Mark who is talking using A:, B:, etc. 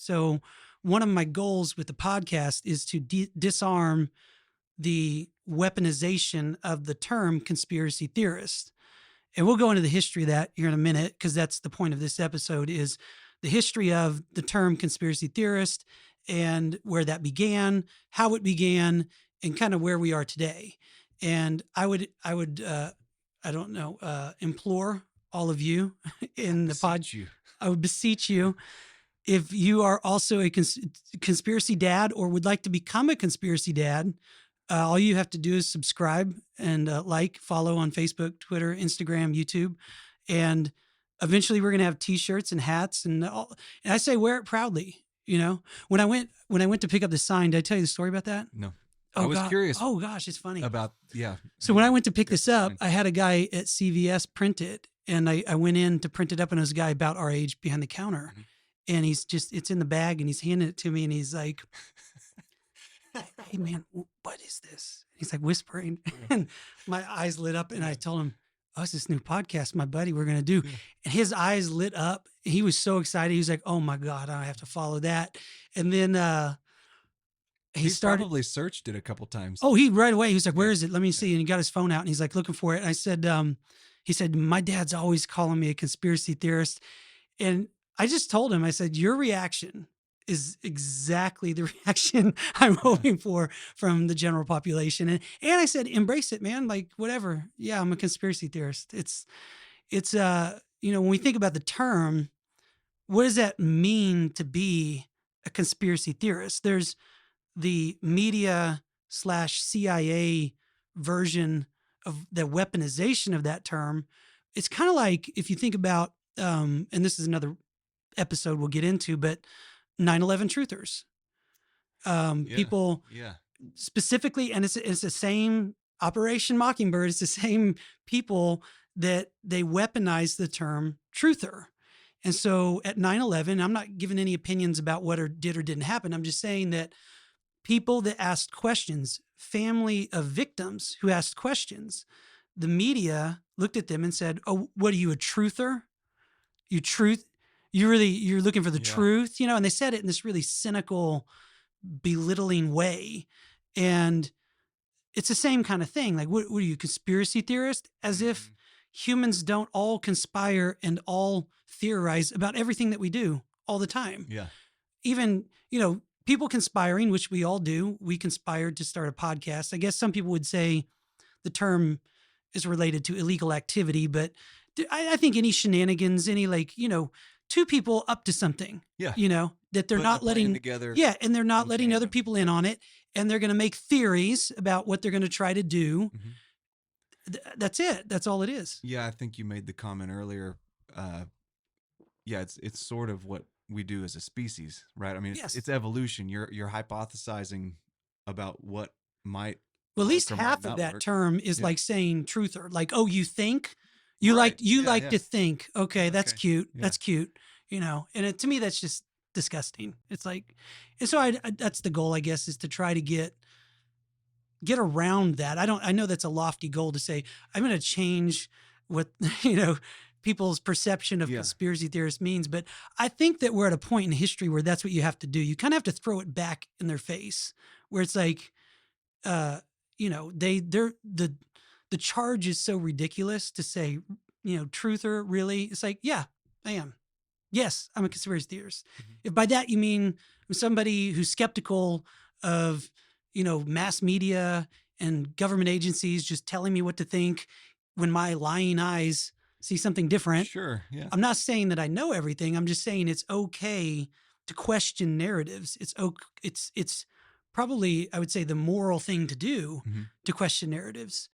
A: So one of my goals with the podcast is to disarm the weaponization of the term conspiracy theorist. And we'll go into the history of that here in a minute, because that's the point of this episode, is the history of the term conspiracy theorist and where that began, how it began, and kind of where we are today. And I would, I don't know, implore all of you in the pod.
B: You.
A: I would beseech you, if you are also a conspiracy dad or would like to become a conspiracy dad, all you have to do is subscribe and follow on Facebook, Twitter, Instagram, YouTube. And eventually we're going to have t-shirts and hats and all. And I say, wear it proudly. You know, when I went to pick up the sign, did I tell you the story about that?
B: No.
A: Oh,
B: I was curious.
A: Oh gosh, it's funny.
B: Yeah.
A: So when I went to pick this up, I had a guy at CVS print it, and I went in to print it up, and there was a guy about our age behind the counter. Mm-hmm. And it's in the bag, and he's handing it to me, and he's like, "Hey man, what is this?" He's like whispering, and my eyes lit up, and I told him, "Oh, it's this new podcast, my buddy, we're going to do." Yeah. And his eyes lit up. He was so excited. He was like, "Oh my God, I have to follow that." And then, he started,
B: probably searched it a couple times.
A: Oh, he right away. He was like, "Where is it? Let me see." And he got his phone out, and he's like looking for it. And I said, he said, "My dad's always calling me a conspiracy theorist." And I just told him, I said, "Your reaction is exactly the reaction I'm hoping for from the general population." And I said, "Embrace it, man. Like whatever. Yeah, I'm a conspiracy theorist." It's when we think about the term, what does that mean to be a conspiracy theorist? There's the media /CIA version of the weaponization of that term. It's kind of like, if you think about, and this is another episode we'll get into, but 9/11 truthers. People specifically, and it's the same Operation Mockingbird. It's the same people that they weaponize the term truther. And so at 9/11, I'm not giving any opinions about what did or didn't happen. I'm just saying that people that asked questions, family of victims who asked questions, the media looked at them and said, "Oh, what are you, a truther? You're looking for the truth," and they said it in this really cynical, belittling way. And it's the same kind of thing. Like, what are you, conspiracy theorist? As if humans don't all conspire and all theorize about everything that we do all the time.
B: Yeah.
A: Even, people conspiring, which we all do. We conspired to start a podcast. I guess some people would say the term is related to illegal activity, but I think any shenanigans, two people up to something, that they're not letting
B: together.
A: Yeah. And they're not letting other people in on it. And they're going to make theories about what they're going to try to do. Mm-hmm. That's it. That's all it is.
B: Yeah. I think you made the comment earlier. It's sort of what we do as a species, right? I mean, it's evolution. You're hypothesizing about what might.
A: Well, at least half of that term is like saying truther. Like, oh, you think you like to think. Okay, that's cute. Yeah. That's cute. And to me, that's just disgusting. It's like, and so that's the goal, I guess, is to try to get around that. I know that's a lofty goal to say, I'm going to change what, people's perception of conspiracy theorists means. But I think that we're at a point in history where that's what you have to do. You kind of have to throw it back in their face, where it's like, the charge is so ridiculous to say, truther, really? It's like, yeah, I am. Yes, I'm a conspiracy theorist. Mm-hmm. If by that you mean somebody who's skeptical of, mass media and government agencies just telling me what to think when my lying eyes see something different.
B: Sure, yeah.
A: I'm not saying that I know everything. I'm just saying it's okay to question narratives. It's probably, I would say, the moral thing to do, mm-hmm. to question narratives.